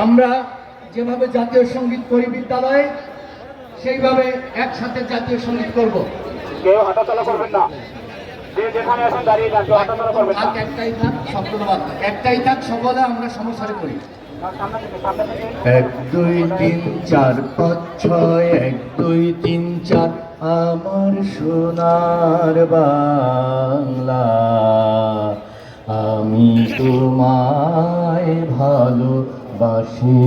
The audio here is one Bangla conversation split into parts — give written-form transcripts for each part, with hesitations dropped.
আমরা যেভাবে জাতীয় সঙ্গীত করি বিদ্যালয়ে সেইভাবে একসাথে জাতীয় সঙ্গীত করব। কেউ হাঁটাচলা করবেন না, যে যেখানে আছেন দাঁড়িয়ে যান, কেউ হাঁটাচলা করবেন না। একটাই থাক, শব্দটা বাদ দাও। একটাই থাক, সকলে আমরা সমস্যারে করি। 1 2 3 4 5 6 1 2 3 4 আমার সোনার বাংলা, আমি তোমায় ভালোবাসি,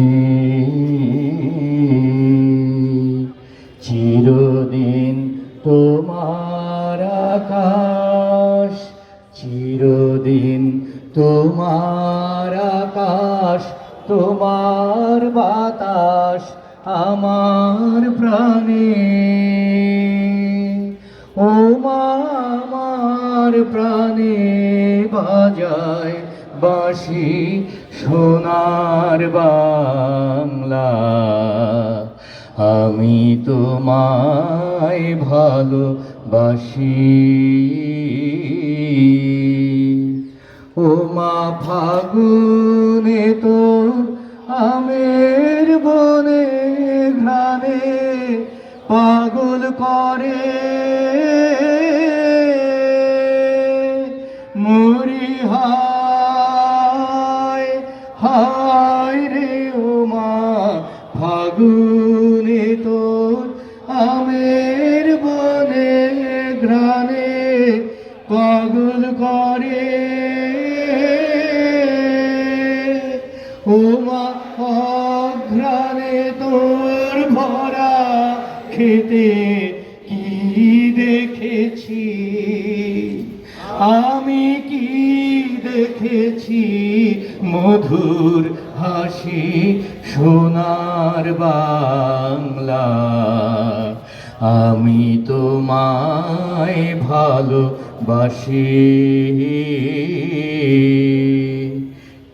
চিরদিন তোমার আকাশ, চিরদিন তোমার আকাশ, তোমার বাতাস আমার প্রাণে, ও মা আমার প্রাণে বাজায় বাঁশি সোনার বাংলা, আমি তোমায় ভালোবাসি। ও মা ফাগুনে তোর আমের বনে ঘ্রাণে পাগল করে মরি, হায় হায় রে ও মা ফাগুনে তোর আমের বনে ঘ্রাণে পাগল করে, ও মা অঘ্রাণে তোর ভরা খেতে কি দেখেছি, আমি কি দেখেছি মধুর হাসি সোনার বাংলা, আমি তোমায় ভালোবাসি।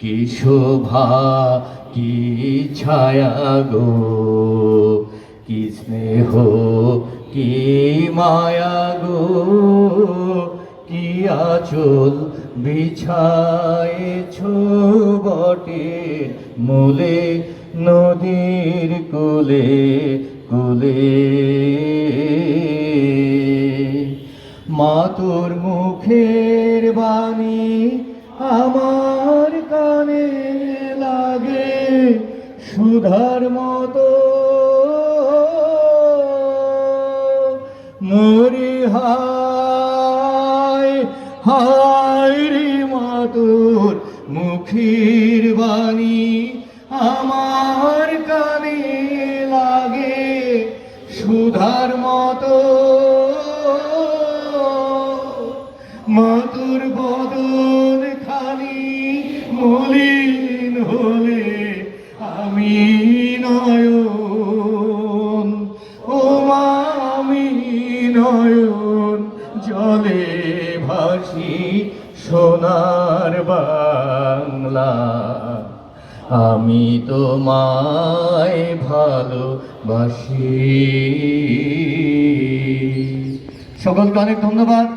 কি শোভা কি ছায়া গো, কি স্নেহ কি মায়া গো, কি আঁচল বিছায়েছ বটের মূলে নদীর কূলে কূলে, মা তোর মুখের বাণী আমার কানে লাগে সুধার মতো, মরি হায় হায় রে মা তোর মুখের বাণী আমার কানে লাগে সুধার মতো, মা তোর বদন খানি মলিন হলে আমি নয়ন, ও মা আমি নয়ন জলে ভাসি সোনার বাংলা, আমি তোমায় ভালোবাসি। সকলকে অনেক ধন্যবাদ।